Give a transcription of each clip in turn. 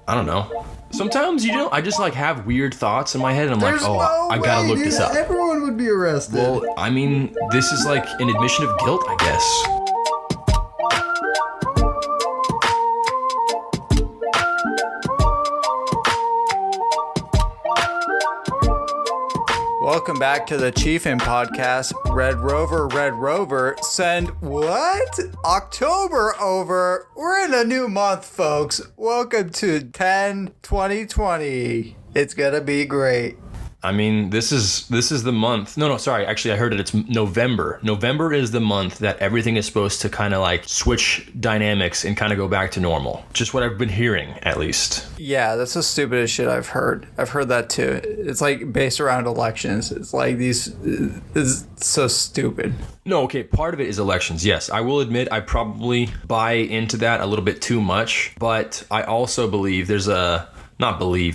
I don't know. Sometimes, I just like have weird thoughts in my head and I'm There's like, no I gotta way, look dude. this up. Everyone would be arrested. Well, I mean, this is like an admission of guilt, I guess. Welcome back to the Chiefin podcast. Red Rover, send what? October over. We're in a new month, folks. Welcome to 10/2020. It's gonna be great. I mean, this is the month. No, sorry. Actually, I heard it. It's November. November is the month that everything is supposed to kind of like switch dynamics and kind of go back to normal. Just what I've been hearing, at least. Yeah, that's the stupidest shit I've heard. I've heard that too. It's like based around elections. It's like it's so stupid. No, okay, part of it is elections. Yes, I will admit I probably buy into that a little bit too much, but I also believe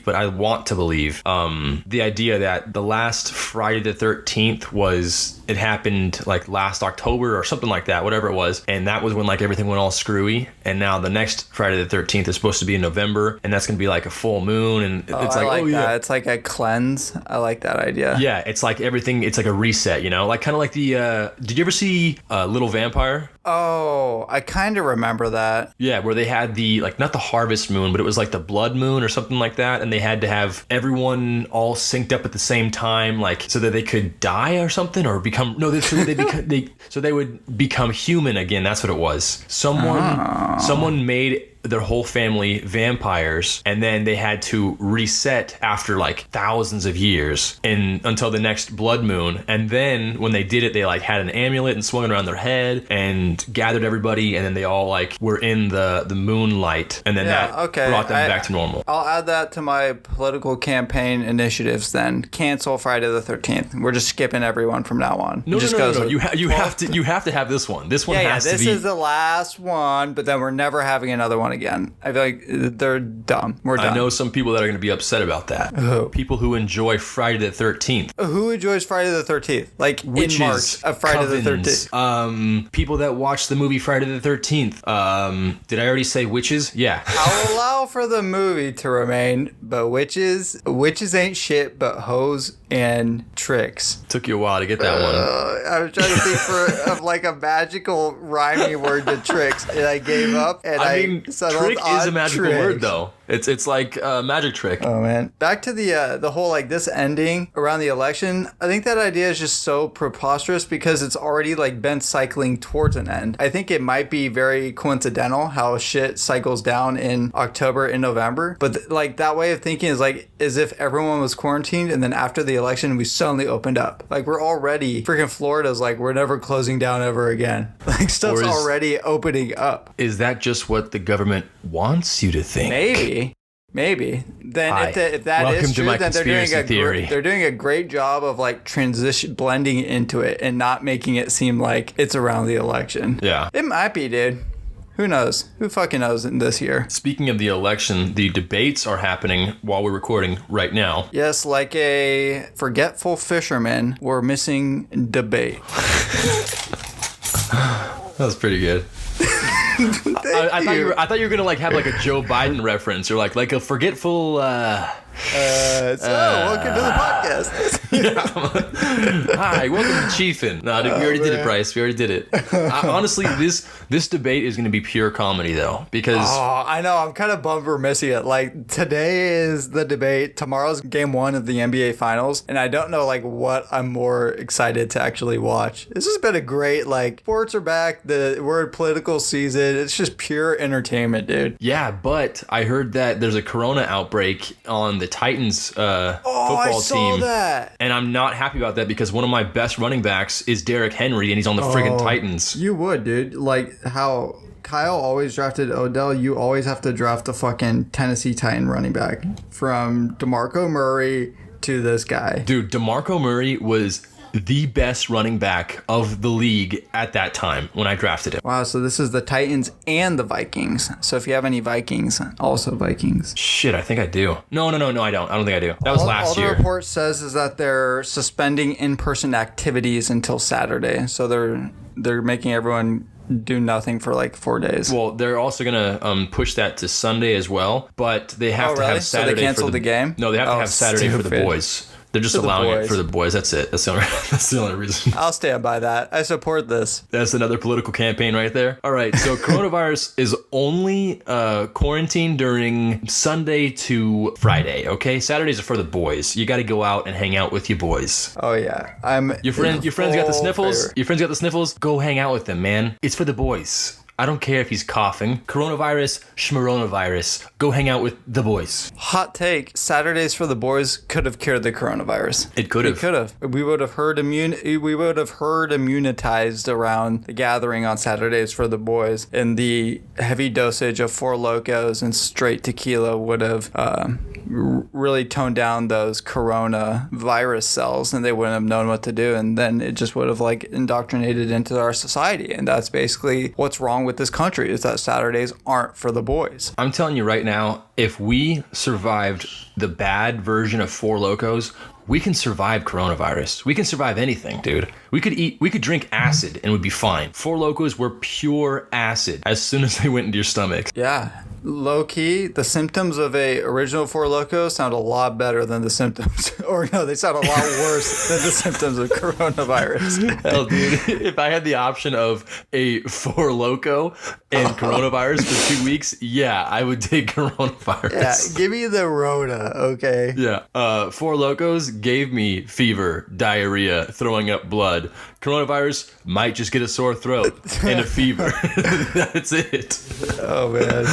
but I want to believe the idea that the last Friday the 13th it happened like last October or something like that, whatever it was. And that was when like everything went all screwy. And now the next Friday the 13th is supposed to be in November. And that's going to be like a full moon. And it's that. Yeah. It's like a cleanse. I like that idea. Yeah. It's like everything. It's like a reset, like kind of like the, did you ever see Little Vampire? Oh, I kind of remember that. Yeah. Where they had the, like, not the harvest moon, but it was like the blood moon or something like that. And they had to have everyone all synced up at the same time, like so that they could die or something or so they would become human again. That's what it was. Someone made their whole family vampires, and then they had to reset after like thousands of years and until the next blood moon. And then when they did it, they like had an amulet and swung it around their head and gathered everybody, and then they all like were in the moonlight, and then brought them back to normal. I'll add that to my political campaign initiatives then. Cancel Friday the 13th. We're just skipping everyone from now on. No. You have to have this one. This one has to be. This is the last one, but then we're never having another one again. I feel like they're dumb. We're done. I know some people that are going to be upset about that. Who? People who enjoy Friday the 13th. Who enjoys Friday the 13th? Like Witches, in March of Friday the 13th. People that watch the movie Friday the 13th. Did I already say witches? Yeah. I'll allow for the movie to remain, but witches ain't shit but hoes and tricks. Took you a while to get that one. I was trying to think of like a magical rhyming word to tricks, and I gave up. And I mean, trick is a magical word, though. It's like a magic trick. Oh man! Back to the whole like this ending around the election. I think that idea is just so preposterous because it's already like been cycling towards an end. I think it might be very coincidental how shit cycles down in October and November. But like that way of thinking is like as if everyone was quarantined and then after the election we suddenly opened up. Like we're already freaking Florida's like we're never closing down ever again. Like stuff's already opening up. Is that just what the government wants you to think? Maybe. Then if that Welcome is to true, my then conspiracy they're doing a great job of like blending into it and not making it seem like it's around the election. Yeah. It might be, dude. Who knows? Who fucking knows in this year? Speaking of the election, the debates are happening while we're recording right now. Yes, like a forgetful fisherman, we're missing debate. That was pretty good. I thought you were gonna like have like a Joe Biden reference or like a forgetful. Welcome to the podcast. Hi, welcome to Chiefin. No, we already did it, Bryce. We already did it. Honestly, this debate is going to be pure comedy, though, because... Oh, I know. I'm kind of bummed we're missing it. Like, today is the debate. Tomorrow's game 1 of the NBA Finals, and I don't know, like, what I'm more excited to actually watch. This has been a great, like, sports are back. We're in political season. It's just pure entertainment, dude. Yeah, but I heard that there's a corona outbreak on the Titans football I team. saw that. And I'm not happy about that because one of my best running backs is Derrick Henry, and he's on the friggin' Titans. You would, dude. Like how Kyle always drafted Odell, you always have to draft a fucking Tennessee Titan running back. From DeMarco Murray to this guy. Dude, DeMarco Murray was the best running back of the league at that time when I drafted him. Wow, so this is the Titans and the Vikings. So if you have any Vikings, also Vikings. Shit, I think I do. No, I don't. I don't think I do. That was last year. All the report says is that they're suspending in-person activities until Saturday. So they're making everyone do nothing for like 4 days. Well, they're also gonna push that to Sunday as well, but they have to have Saturday. So they canceled the game? No, they have to have Saturday for the boys. They're just allowing it for the boys. That's it. That's the only reason. I'll stand by that. I support this. That's another political campaign right there. All right. So coronavirus is only quarantine during Sunday to Friday. Okay. Saturdays are for the boys. You got to go out and hang out with your boys. Oh yeah. Your friends got the sniffles. Your friends got the sniffles. Go hang out with them, man. It's for the boys. I don't care if he's coughing. Coronavirus, schmoronavirus. Go hang out with the boys. Hot take. Saturdays for the boys could have cured the coronavirus. It could have. It could have. We would have herd immunized around the gathering on Saturdays for the boys, and the heavy dosage of Four Locos and straight tequila would have really toned down those coronavirus cells, and they wouldn't have known what to do, and then it just would have like indoctrinated into our society. And that's basically what's wrong with this country, is that Saturdays aren't for the boys. I'm telling you right now, if we survived the bad version of Four Locos, we can survive coronavirus. We can survive anything, dude. We could drink acid and we'd be fine. Four Locos were pure acid as soon as they went into your stomach. Yeah. Low key, the symptoms of a original Four Loko sound a lot better than the symptoms, or no, they sound a lot worse than the symptoms of coronavirus. Hell, dude, if I had the option of a Four Loko and coronavirus for 2 weeks, yeah, I would take coronavirus. Yeah, give me the Rona, okay? Yeah, Four Locos gave me fever, diarrhea, throwing up blood. Coronavirus might just get a sore throat and a fever. That's it. Oh, man.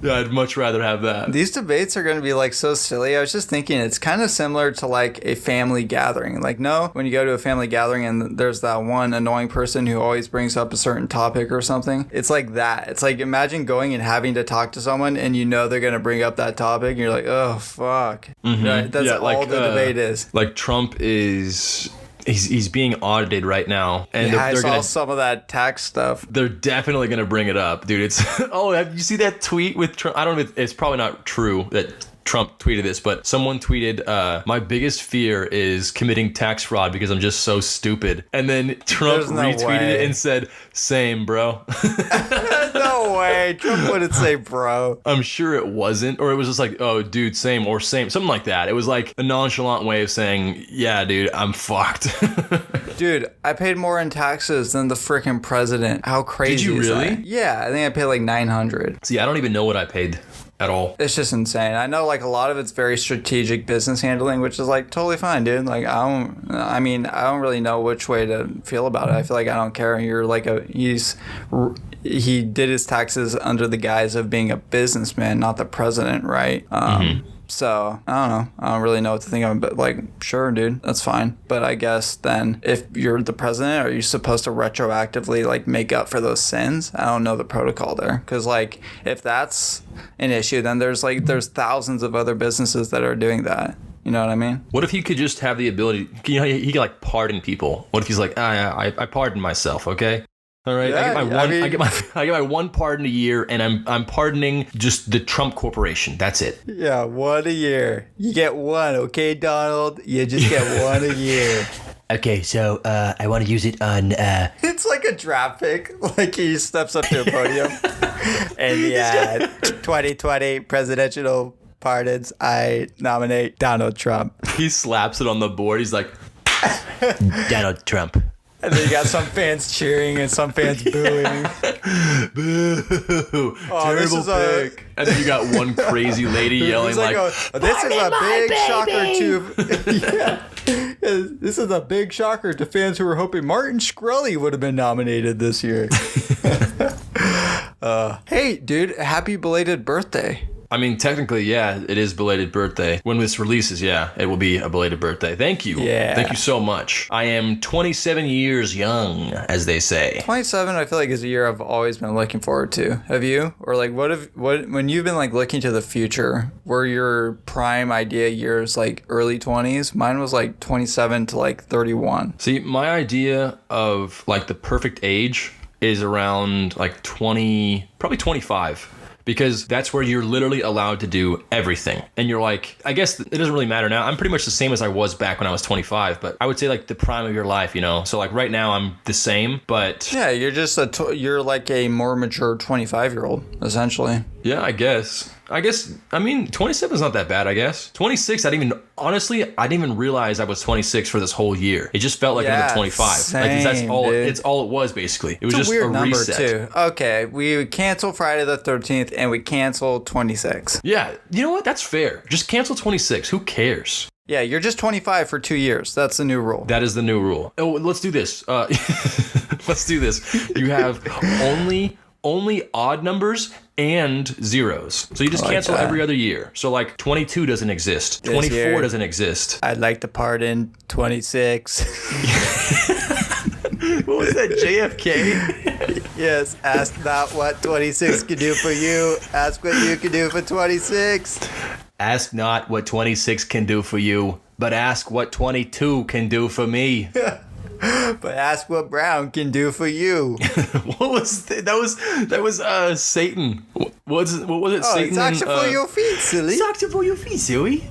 Yeah, I'd much rather have that. These debates are going to be like so silly. I was just thinking it's kind of similar to like a family gathering. Like, no, when you go to a family gathering and there's that one annoying person who always brings up a certain topic or something. It's like that. It's like, imagine going and having to talk to someone and you know they're going to bring up that topic and you're like, oh, fuck. Mm-hmm. Right? That's all the debate is. Like Trump is... He's being audited right now, and I saw some of that tax stuff. They're definitely gonna bring it up, dude. It's have you see that tweet with Trump? I don't know if it's probably not true that Trump tweeted this, but someone tweeted, my biggest fear is committing tax fraud because I'm just so stupid. And then Trump retweeted it and said, same, bro. No way. Trump wouldn't say bro. I'm sure it wasn't, or it was just like, oh, dude, same, or same, something like that. It was like a nonchalant way of saying, yeah, dude, I'm fucked. Dude, I paid more in taxes than the freaking president. How crazy is that? Did you really? Yeah, I think I paid like $900. See, I don't even know what I paid at all. It's just insane. I know like a lot of it's very strategic business handling, which is like totally fine, dude. Like I don't really know which way to feel about it. I feel like I don't care. You're like he did his taxes under the guise of being a businessman, not the president, right? So, I don't know. I don't really know what to think of it, but like, sure, dude, that's fine. But I guess then if you're the president, are you supposed to retroactively like make up for those sins? I don't know the protocol there. Because like, if that's an issue, then there's thousands of other businesses that are doing that. You know what I mean? What if he could just have the ability, he could like pardon people? What if he's like, I pardon myself, okay? All right, yeah, I get my one pardon a year, and I'm pardoning just the Trump Corporation. That's it. Yeah, one a year. You get one, okay, Donald? You just get one a year. Okay, so I want to use it on... It's like a draft pick. Like he steps up to a podium. And the 2020 presidential pardons, I nominate Donald Trump. He slaps it on the board. He's like, Donald Trump. And then you got some fans cheering and some fans booing. Boo! Terrible pick. And then you got one crazy lady yelling like this is a big shocker to... Yeah. This is a big shocker to fans who were hoping Martin Shkreli would have been nominated this year. Hey, dude, happy belated birthday. I mean, technically, yeah, it is belated birthday. When this releases, yeah, it will be a belated birthday. Thank you. Yeah. Thank you so much. I am 27 years young, as they say. 27, I feel like, is a year I've always been looking forward to. Have you? Or like, when you've been like looking to the future, were your prime idea years like early 20s? Mine was like 27 to like 31. See, my idea of like the perfect age is around like 20, probably 25. because that's where you're literally allowed to do everything. And you're like, I guess it doesn't really matter now. I'm pretty much the same as I was back when I was 25, but I would say like the prime of your life, you know? So like right now I'm the same, but Yeah, you're just you're like a more mature 25-year-old, essentially. yeah, I guess. I mean, 27 is not that bad, I guess. 26, I didn't even realize I was 26 for this whole year. It just felt like another 25. Same, that's all, dude. it's all it was, basically. It was just It's a weird number, reset. too. Okay, we cancel Friday the 13th, and we cancel 26. Yeah, you know what? That's fair. Just cancel 26. Who cares? Yeah, you're just 25 for 2 years. That's the new rule. That is the new rule. Oh, let's do this. Let's do this. You have only odd numbers and zeros. So you just cancel every other year. So like 22 doesn't exist. 24 doesn't exist. I'd like to pardon 26. What was that, JFK? Yes, ask not what 26 can do for you. Ask what you can do for 26. Ask not what 26 can do for you, but ask what 22 can do for me. But ask what Brown can do for you. What was that was Satan. What was it? Oh, Satan. it's for your feet, silly. Socks for your feet, silly.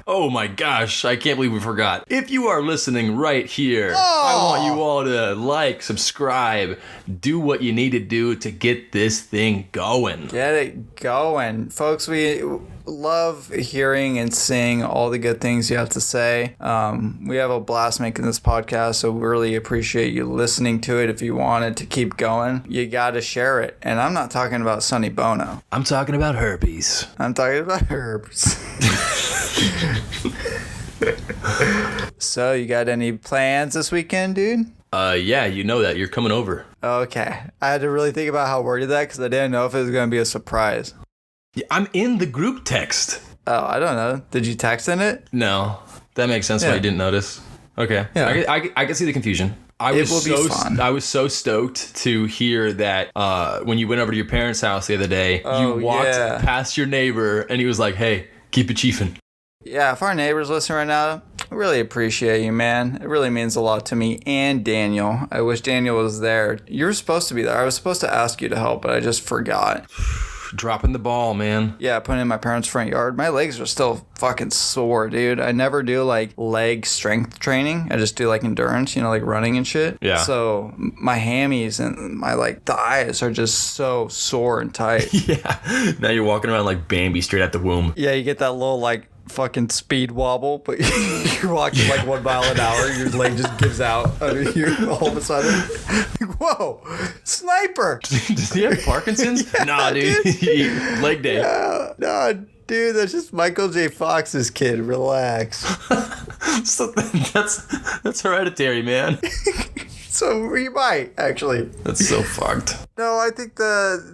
Oh my gosh, I can't believe we forgot. If you are listening right here, I want you all to like, subscribe, do what you need to do to get this thing going. Get it going. Folks, we love hearing and seeing all the good things you have to say. We have a blast making this podcast, so we really appreciate you listening to it. If you want it to keep going, you got to share it. And I'm not talking about Sonny Bono. I'm talking about herpes. I'm talking about herbs. So, you got any plans this weekend, dude? Yeah, you know that. You're coming over. Okay. I had to really think about how I worded that because I didn't know if it was going to be a surprise. Yeah, I'm in the group text. Oh, I don't know. Did you text in it? No, that makes sense why you didn't notice. Okay, Yeah. I can see the confusion. It will be fun. I was so stoked to hear that when you went over to your parents' house the other day, you walked past your neighbor and he was like, "Hey, keep it chiefin'." Yeah, if our neighbors listen right now, I really appreciate you, man. It really means a lot to me and Daniel. I wish Daniel was there. You were supposed to be there. I was supposed to ask you to help, but I just forgot. Dropping the ball, man. Yeah, putting it in my parents' front yard. My legs are still fucking sore, dude. I never do like leg strength training. I just do like endurance, like running and shit. Yeah. So my hammies and my like thighs are just so sore and tight. Yeah. Now you're walking around like Bambi straight out the womb. Yeah, you get that little like fucking speed wobble, but you're walking like 1 mile an hour, your leg just gives out under you all of a sudden. Whoa, sniper! Does he have Parkinson's? Yeah, nah, dude. Leg day. No, dude, that's just Michael J. Fox's kid. Relax. So that's hereditary, man. So we might actually. That's so fucked. No, I think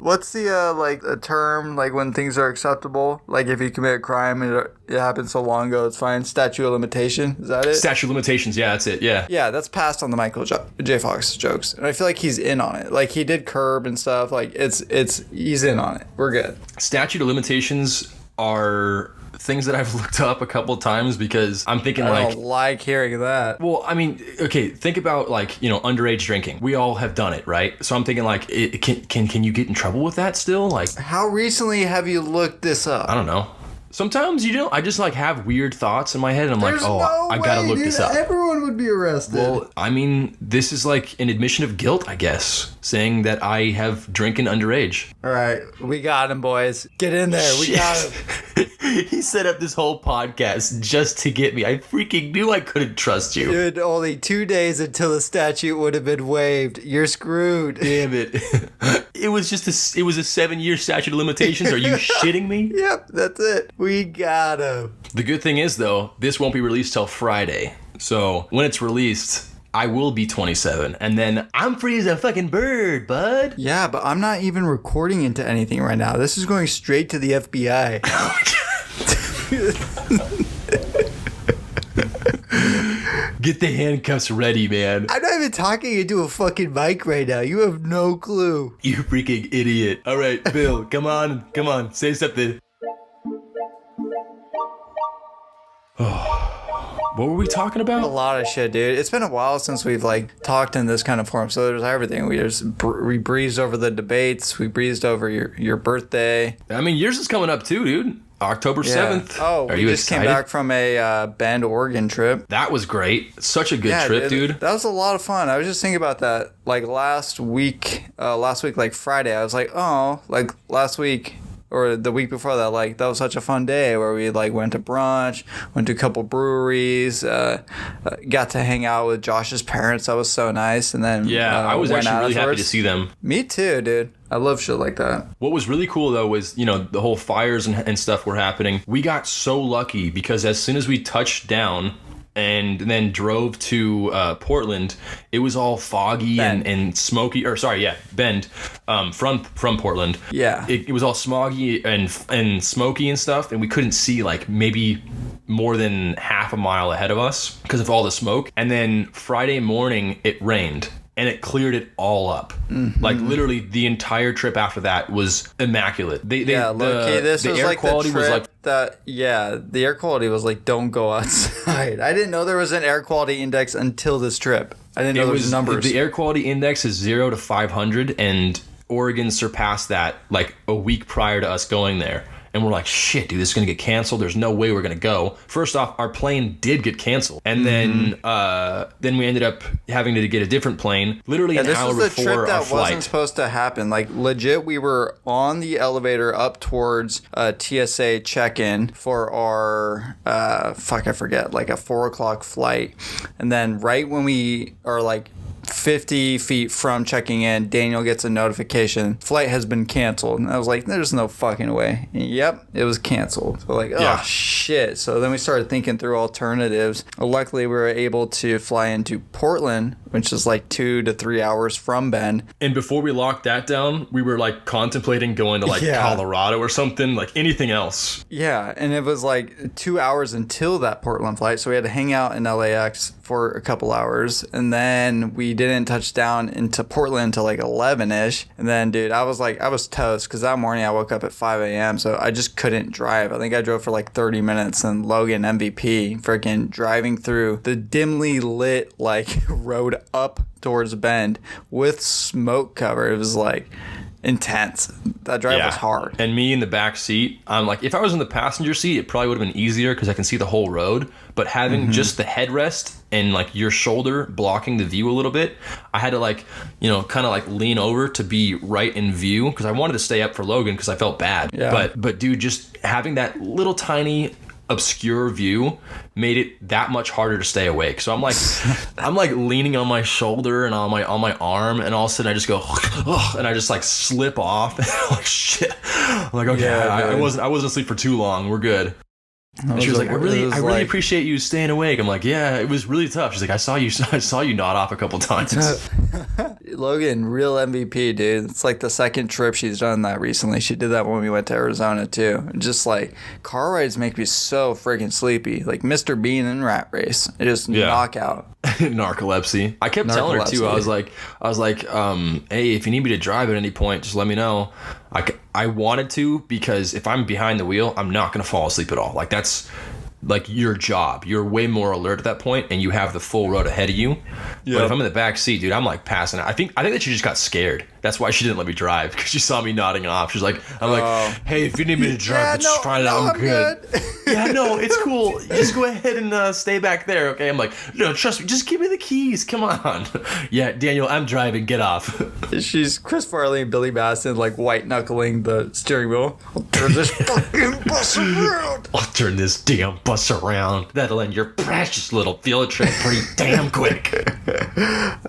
what's the like a term like when things are acceptable? Like if you commit a crime and it happened so long ago, it's fine. Statute of limitation. Is that it? Statute of limitations. Yeah, that's it. Yeah. Yeah, that's passed on the Michael J. Fox jokes, and I feel like he's in on it. Like he did Curb and stuff. Like he's in on it. We're good. Statute of limitations are things that I've looked up a couple times because I'm thinking I don't like hearing that. Well, I mean, okay, think about like, underage drinking. We all have done it, right? So I'm thinking like, can you get in trouble with that still? Like, how recently have you looked this up? I don't know. Sometimes I just like have weird thoughts in my head and I'm There's like, no I gotta look this up. Everyone would be arrested. Well, I mean, this is like an admission of guilt, I guess, saying that I have drinking underage. All right, we got him, boys. Get in there. We got him. He set up this whole podcast just to get me. I freaking knew I couldn't trust you. Dude, only 2 days until the statute would have been waived. You're screwed. Damn it. It was a 7-year statute of limitations. Are you shitting me? Yep, that's it. We got him. The good thing is, though, this won't be released till Friday. So when it's released, I will be 27. And then I'm free as a fucking bird, bud. Yeah, but I'm not even recording into anything right now. This is going straight to the FBI. Get the handcuffs ready, man. I'm not even talking into a fucking mic right now. You have no clue. You freaking idiot. All right, Bill, come on. Say something. What were we talking A about? lot of shit, dude. It's been a while since we've like talked in this kind of form. So there's everything. We breezed over the debates. We breezed over your birthday. I mean, yours is coming up too, dude. October 7th. Oh, Are we you just excited? came back from a Bend, Oregon trip. That was great. Such a good trip, dude. That was a lot of fun. I was just thinking about that. Like last week, like Friday, I was like, oh, like last week. Or the week before that, like that was such a fun day where we like went to brunch, went to a couple breweries, got to hang out with Josh's parents. That was so nice. And then I was went actually really happy to afterwards. see them. Me too, dude. I love shit like that. What was really cool though was, the whole fires and stuff were happening. We got so lucky because as soon as we touched down and then drove to Portland, it was all foggy and smoky. Bend, from Portland. Yeah. It was all smoggy and smoky and stuff, and we couldn't see like maybe more than half a mile ahead of us because of all the smoke. And then Friday morning it rained. And it cleared it all up. Mm-hmm. Like literally the entire trip after that was immaculate. This was air like quality the trip was like the air quality was like don't go outside. I didn't know there was an air quality index until this trip. I didn't know there was numbers. The air quality index is 0 to 500, and Oregon surpassed that like a week prior to us going there. And we're like, shit, dude, this is going to get canceled. There's no way we're going to go. First off, our plane did get canceled. And then we ended up having to get a different plane literally an hour before our flight. This was the trip that wasn't supposed to happen. Like, legit, we were on the elevator up towards TSA check-in for our, I forget, like a 4 o'clock flight. And then right when we are like 50 feet from checking in, Daniel gets a notification, flight has been canceled. And I was like, there's no fucking way. And yep, it was canceled. So like, oh shit. So then we started thinking through alternatives. Luckily we were able to fly into Portland, which is like 2 to 3 hours from Bend. And before we locked that down, we were like contemplating going to like Colorado or something, like anything else. Yeah, and it was like 2 hours until that Portland flight, so we had to hang out in LAX for a couple hours, and then we didn't touch down into Portland until like 11ish. And then, dude, I was toast because that morning I woke up at 5 a.m. so I just couldn't drive. I think I drove for like 30 minutes, and Logan MVP freaking driving through the dimly lit like road up towards Bend with smoke cover. It was like intense. That drive was hard. And me in the back seat, I'm like, if I was in the passenger seat, it probably would have been easier because I can see the whole road. But having just the headrest and like your shoulder blocking the view a little bit, I had to like, kind of like lean over to be right in view because I wanted to stay up for Logan because I felt bad. Yeah. But dude, just having that little tiny obscure view made it that much harder to stay awake. So I'm like leaning on my shoulder and on my arm, and all of a sudden I just go and I just like slip off. Like shit. I'm like, okay, I wasn't asleep for too long. We're good. And she was like, I really appreciate you staying awake. I'm like, yeah, it was really tough. She's like, I saw you nod off a couple times. Logan, real MVP, dude. It's like the second trip she's done that recently. She did that when we went to Arizona too. Just like car rides make me so freaking sleepy. Like Mr. Bean in Rat Race. It just knockout. Narcolepsy. I kept telling her too. I was like, hey, if you need me to drive at any point, just let me know. I wanted to, because if I'm behind the wheel, I'm not gonna fall asleep at all. Like that's like your job. You're way more alert at that point, and you have the full road ahead of you. Yep. But if I'm in the back seat, dude, I'm like passing out. I think that she just got scared. That's why she didn't let me drive, because she saw me nodding off. She's like, hey, if you need me to drive, just find out I'm good. Yeah, no, it's cool. Just go ahead and stay back there, okay? I'm like, no, trust me. Just give me the keys. Come on. Yeah, Daniel, I'm driving. Get off. She's Chris Farley and Billy Madison, like white knuckling the steering wheel. I'll turn this fucking bus around. I'll turn this damn bus around. That'll end your precious little field trip pretty damn quick.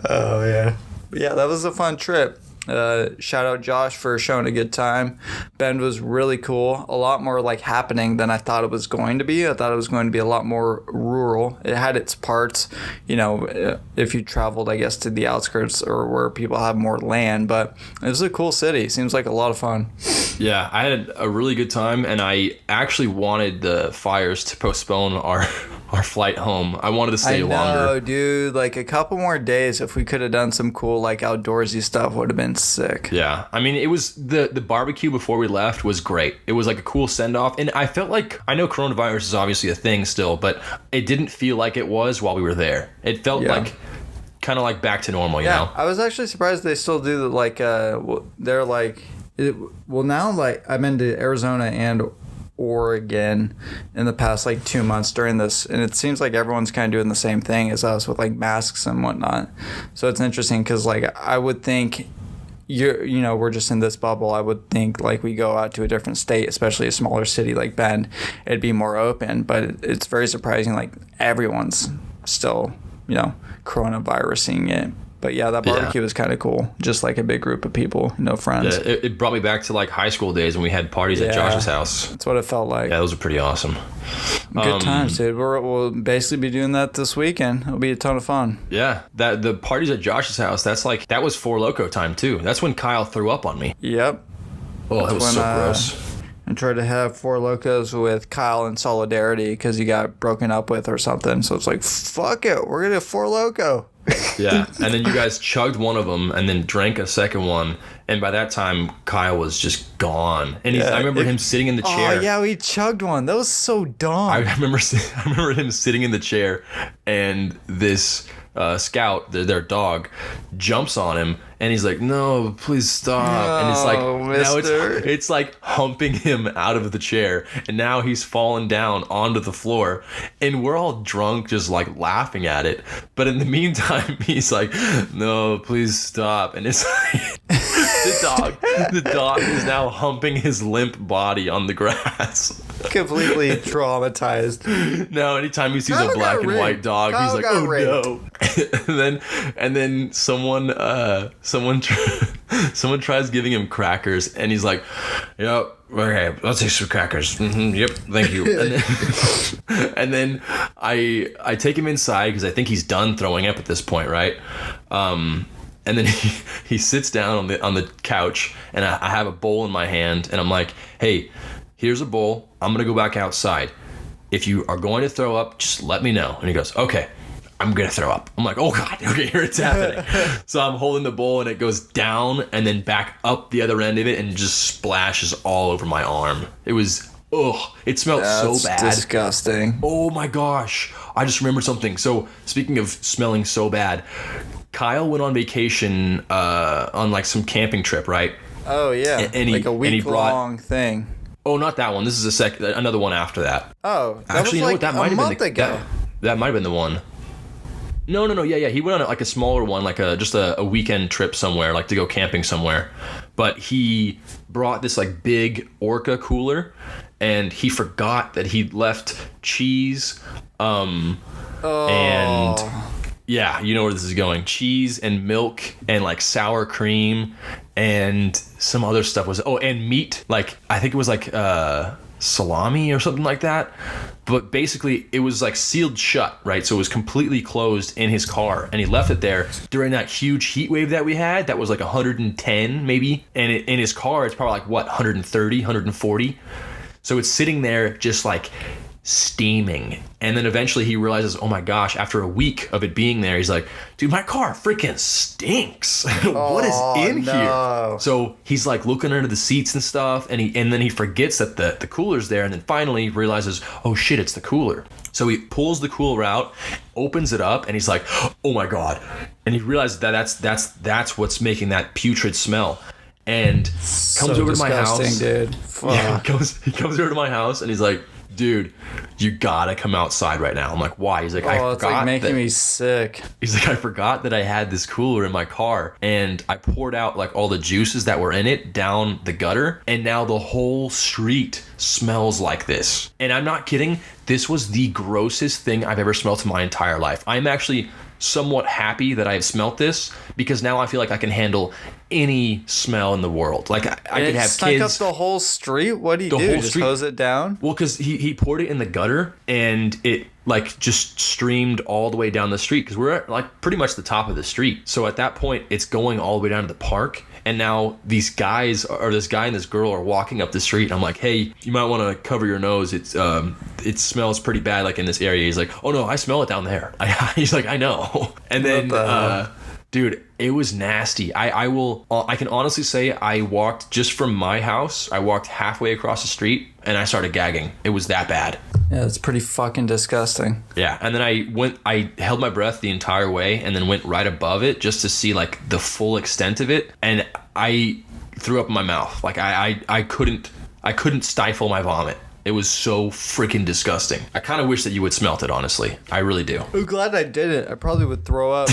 Oh yeah. Yeah, that was a fun trip. Shout out Josh for showing a good time. Bend was really cool. A lot more like happening than I thought it was going to be. I thought it was going to be a lot more rural. It had its parts, if you traveled, I guess, to the outskirts or where people have more land, but it was a cool city. Seems like a lot of fun. Yeah, I had a really good time, and I actually wanted the fires to postpone our flight home. I wanted to stay I know, longer. dude. Like a couple more days, if we could have done some cool like outdoorsy stuff, would have been sick. Yeah, I mean, it was the barbecue before we left was great. It was like a cool send off, and I felt like, I know coronavirus is obviously a thing still, but it didn't feel like it was while we were there. It felt like kind of like back to normal, you know? I was actually surprised they still do like they're like now like I've been to Arizona and Oregon in the past like 2 months during this, and it seems like everyone's kind of doing the same thing as us with like masks and whatnot. So it's interesting because like I would think we're just in this bubble. I would think like we go out to a different state, especially a smaller city like Bend, it'd be more open. But it's very surprising like everyone's still coronavirusing it. But yeah, that barbecue was kind of cool. Just like a big group of people, no friends. Yeah, it brought me back to like high school days when we had parties at Josh's house. That's what it felt like. Yeah, those were pretty awesome. Good times, dude. We'll basically be doing that this weekend. It'll be a ton of fun. Yeah, the parties at Josh's house, that was for Loco Time too. That's when Kyle threw up on me. Yep. Oh, that was so gross. I tried to have Four Locos with Kyle in solidarity because he got broken up with or something. So it's like, fuck it, we're gonna Four Loco. Yeah, and then you guys chugged one of them and then drank a second one, and by that time Kyle was just gone. And I remember him sitting in the chair. Oh yeah, we chugged one. That was so dumb. I remember him sitting in the chair, and this Scout, their dog, jumps on him, and he's like, "No, please stop!" And it's like, mister. now it's like humping him out of the chair, and now he's fallen down onto the floor, and we're all drunk, just like laughing at it. But in the meantime, he's like, "No, please stop!" And it's like the dog is now humping his limp body on the grass. Completely traumatized. Now, anytime he sees a black and white dog, he's like, "Oh no!" and then someone tries giving him crackers, and he's like, "Yep, okay, I'll take some crackers. Yep, thank you." And then I take him inside because I think he's done throwing up at this point, right? And then he sits down on the couch, and I have a bowl in my hand, and I'm like, "Hey, here's a bowl. I'm gonna go back outside. If you are going to throw up, just let me know." And he goes, "Okay, I'm gonna throw up." I'm like, "Oh God, okay, here it's happening." So I'm holding the bowl, and it goes down and then back up the other end of it, and just splashes all over my arm. It was, it smelled so bad. Disgusting. Oh my gosh, I just remembered something. So speaking of smelling so bad, Kyle went on vacation on like some camping trip, right? Oh yeah, and like a week-long thing. Oh, not that one. This is another one after that. Oh, that actually, was like that might have month been ago. That might have been the one. No. Yeah. He went on like a smaller one, like just a weekend trip somewhere, like to go camping somewhere. But he brought this like big Orca cooler, and he forgot that he'd left cheese, and yeah, you know where this is going. Cheese and milk and like sour cream and some other stuff and meat. Like I think it was like salami or something like that. But basically it was like sealed shut, right? So it was completely closed in his car, and he left it there during that huge heat wave that we had. That was like 110 maybe, and in his car it's probably like 130, 140. So it's sitting there just like steaming, and then eventually he realizes, oh my gosh, after a week of it being there, he's like, dude, my car freaking stinks. What is in here? So he's like looking under the seats and stuff, and then he forgets that the cooler's there, and then finally realizes, oh shit, it's the cooler. So he pulls the cooler out, opens it up, and he's like, oh my God. And he realizes that's what's making that putrid smell. And comes over to my house. Dude. Yeah, he comes over to my house, and he's like, dude, you gotta come outside right now. I'm like, why? He's like, I forgot. It's like making me sick. He's like, I forgot that I had this cooler in my car, and I poured out like all the juices that were in it down the gutter, and now the whole street smells like this. And I'm not kidding. This was the grossest thing I've ever smelled in my entire life. I'm actually somewhat happy that I've smelt this, because now I feel like I can handle any smell in the world. Like I could have stunk kids. Up the whole street. What do you do? Just hose it down? Well, because he poured it in the gutter, and it like just streamed all the way down the street, because we're at like pretty much the top of the street. So at that point, it's going all the way down to the park, And now these guys, or this guy and this girl, are walking up the street, and I'm like, hey, you might want to cover your nose. It smells pretty bad, like in this area. He's like, oh no, I smell it down there. He's like, I know. And then dude, it was nasty. I can honestly say I walked just from my house. I walked halfway across the street and I started gagging. It was that bad. Yeah, it's pretty fucking disgusting. Yeah, and then I held my breath the entire way and then went right above it just to see like the full extent of it, and I threw up in my mouth. Like I couldn't stifle my vomit. It was so freaking disgusting. I kind of wish that you would smelt it, honestly. I really do. I'm glad I did it. I probably would throw up.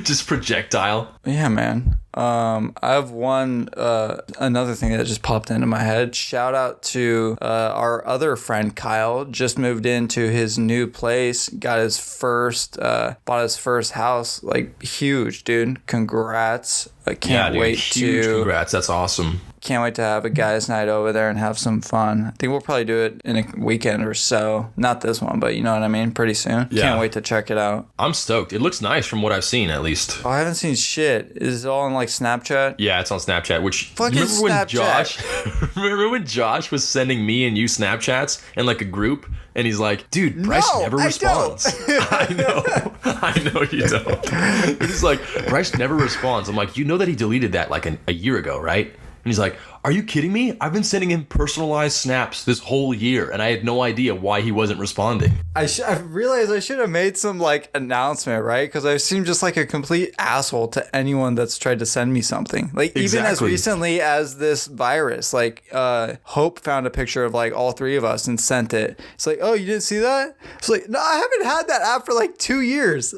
Just projectile. Yeah, man. I have another thing that just popped into my head. Shout out to our other friend Kyle. Just moved into his new place. Bought his first house. Like, huge, dude. Congrats. I can't wait huge congrats. That's awesome. Can't wait to have a guys' night over there and have some fun. I think we'll probably do it in a weekend or so. Not this one, but you know what I mean? Pretty soon. Yeah. Can't wait to check it out. I'm stoked. It looks nice from what I've seen, at least. Oh, I haven't seen shit. Is it all on like Snapchat? Yeah, it's on Snapchat. Which fucking Snapchat. Remember when Josh was sending me and you Snapchats in like a group, and he's like, "Dude, Bryce never responds." I know you don't. He's like, Bryce never responds. I'm like, you know that he deleted that like a year ago, right? And he's like, are you kidding me? I've been sending him personalized snaps this whole year, and I had no idea why he wasn't responding. I realized I should have made some like announcement, right? Because I seem just like a complete asshole to anyone that's tried to send me something. Like even as recently as this virus, like Hope found a picture of like all three of us and sent it. It's like, oh, you didn't see that? It's like, no, I haven't had that app for like 2 years.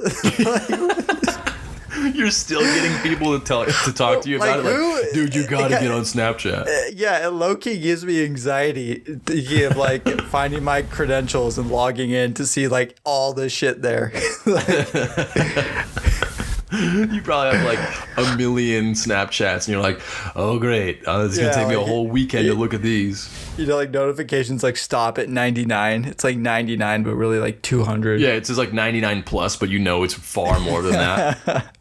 You're still getting people to talk to you about it. Like, dude, you gotta get on Snapchat. Yeah, it low-key gives me anxiety of like finding my credentials and logging in to see like all the shit there. You probably have like a million Snapchats, and you're like, oh great, it's gonna take me a whole weekend to look at these. You know, like notifications like stop at 99. It's like 99, but really like 200. Yeah, it says like 99 plus, but you know it's far more than that.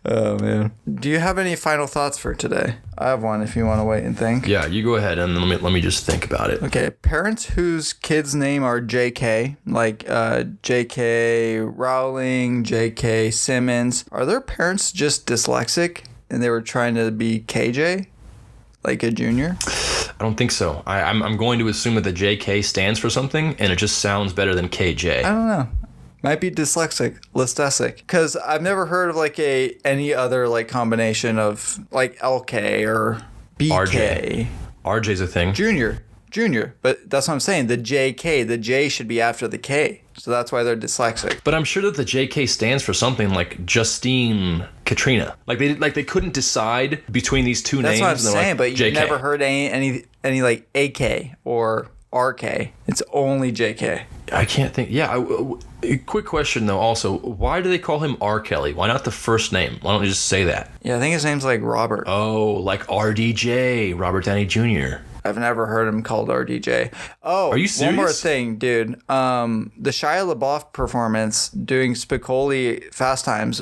Oh man. Do you have any final thoughts for today? I have one if you want to wait and think. Yeah, you go ahead and let me just think about it. Okay, parents whose kids' name are JK, like JK Rowling, JK Simmons, are their parents just dyslexic and they were trying to be KJ? Like a junior? I don't think so. I'm going to assume that the JK stands for something, and it just sounds better than KJ. I don't know. Might be dyslexic, listesic. Because I've never heard of like any other like combination of like LK or BK. RJ's a thing. Junior. But that's what I'm saying. The JK, the J should be after the K. So that's why they're dyslexic. But I'm sure that the JK stands for something like Justine Katrina. Like they couldn't decide between these two names. That's what I'm saying, like, but you've never heard any like AK or RK. It's only JK. I can't think. Yeah. A quick question though. Also, why do they call him R. Kelly? Why not the first name? Why don't they just say that? Yeah, I think his name's like Robert. Oh, like RDJ, Robert Downey Jr. I've never heard him called RDJ. Oh, are you serious? One more thing, dude. The Shia LaBeouf performance doing Spicoli Fast Times,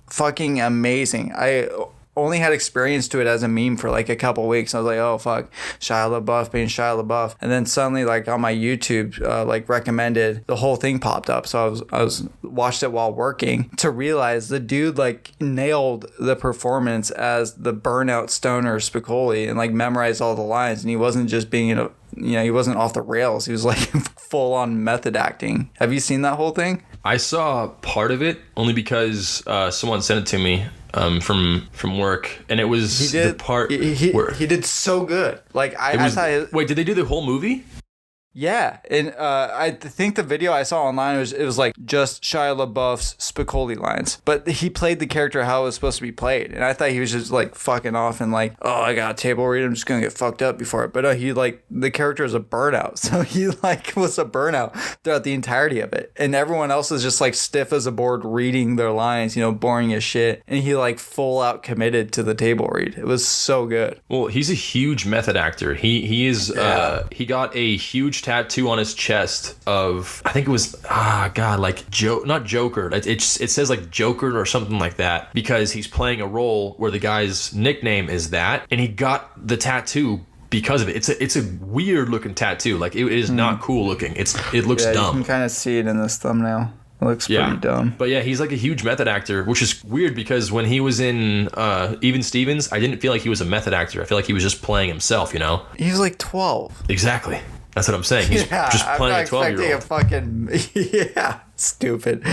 fucking amazing. I only had experience to it as a meme for like a couple weeks. I was like, oh fuck, Shia LaBeouf being Shia LaBeouf, and then suddenly like on my YouTube like recommended, the whole thing popped up. So I was watched it while working to realize the dude like nailed the performance as the burnout stoner Spicoli and like memorized all the lines, and he wasn't just being he wasn't off the rails. He was like full on method acting. Have you seen that whole thing? I saw part of it only because someone sent it to me from work, and it was the part where he did so good. Like I thought. Wait, did they do the whole movie? Yeah, and I think the video I saw online was like just Shia LaBeouf's Spicoli lines, but he played the character how it was supposed to be played, and I thought he was just like fucking off and like, oh, I got a table read, I'm just gonna get fucked up before it. But he like the character is a burnout, so he like was a burnout throughout the entirety of it, and everyone else is just like stiff as a board reading their lines, boring as shit, and he like full out committed to the table read. It was so good. Well, he's a huge method actor. He is he got a huge huge tattoo on his chest of, I think it was, like not Joker. It says like Joker or something like that, because he's playing a role where the guy's nickname is that, and he got the tattoo because of it. It's a weird looking tattoo. Like it is not cool looking. It looks dumb. You can kind of see it in this thumbnail. It looks pretty dumb. But yeah, he's like a huge method actor, which is weird because when he was in Even Stevens, I didn't feel like he was a method actor. I feel like he was just playing himself, you know? He was like 12. Exactly. That's what I'm saying. He's just playing a 12-year-old. Yeah, stupid.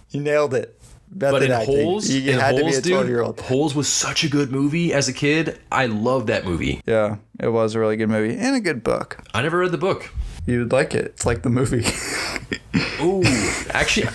You nailed it. But in Holes, you had to be a 12-year-old. Holes was such a good movie as a kid. I loved that movie. Yeah, it was a really good movie and a good book. I never read the book. You would like it. It's like the movie. Ooh, actually,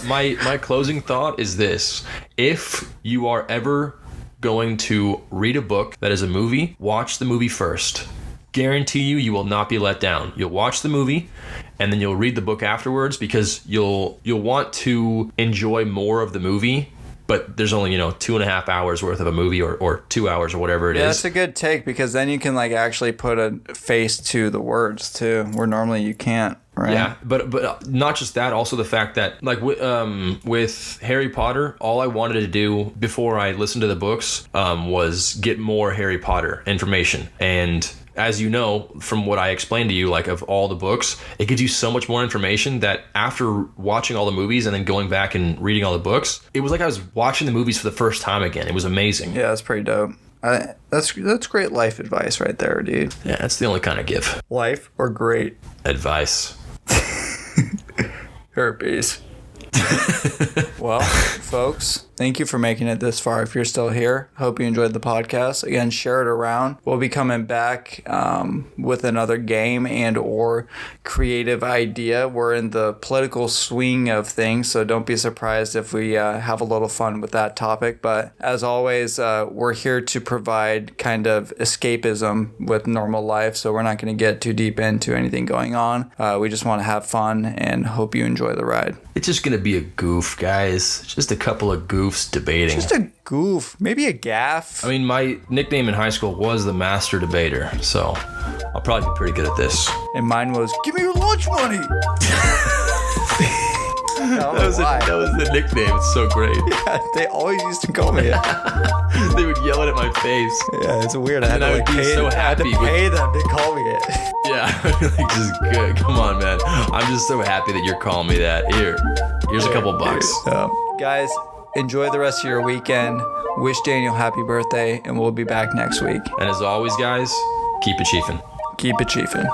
my closing thought is this: if you are ever going to read a book that is a movie, watch the movie first. Guarantee you will not be let down. You'll watch the movie, and then you'll read the book afterwards, because you'll want to enjoy more of the movie. But there's only 2.5 hours worth of a movie, or 2 hours, or whatever it is. That's a good take, because then you can like actually put a face to the words too, where normally you can't. Right? Yeah, but not just that. Also the fact that like with Harry Potter, all I wanted to do before I listened to the books was get more Harry Potter information. And as you know, from what I explained to you, like of all the books, it gives you so much more information that after watching all the movies and then going back and reading all the books, it was like I was watching the movies for the first time again. It was amazing. Yeah, that's pretty dope. That's great life advice right there, dude. Yeah, that's the only kind of give. Life or great advice. Herpes. Well, folks, thank you for making it this far. If you're still here, hope you enjoyed the podcast. Again, share it around. We'll be coming back with another game and or creative idea. We're in the political swing of things, so don't be surprised if we have a little fun with that topic. But as always, we're here to provide kind of escapism with normal life, so we're not going to get too deep into anything going on. We just want to have fun and hope you enjoy the ride. It's just going to be a goof, guys. Just a couple of goofs debating. Just a goof. Maybe a gaff. I mean, my nickname in high school was the Master Debater, so I'll probably be pretty good at this. And mine was, give me your lunch money. That was the nickname. It's so great. Yeah, they always used to call me it. They would yell it at my face. Yeah, it's weird. And I would be so happy. I had to pay them to call me it. Yeah, like just good. Come on, man. I'm just so happy that you're calling me that. Here's a couple bucks. Guys, enjoy the rest of your weekend. Wish Daniel happy birthday, and we'll be back next week. And as always, guys, keep it chiefin'. Keep it chiefin'.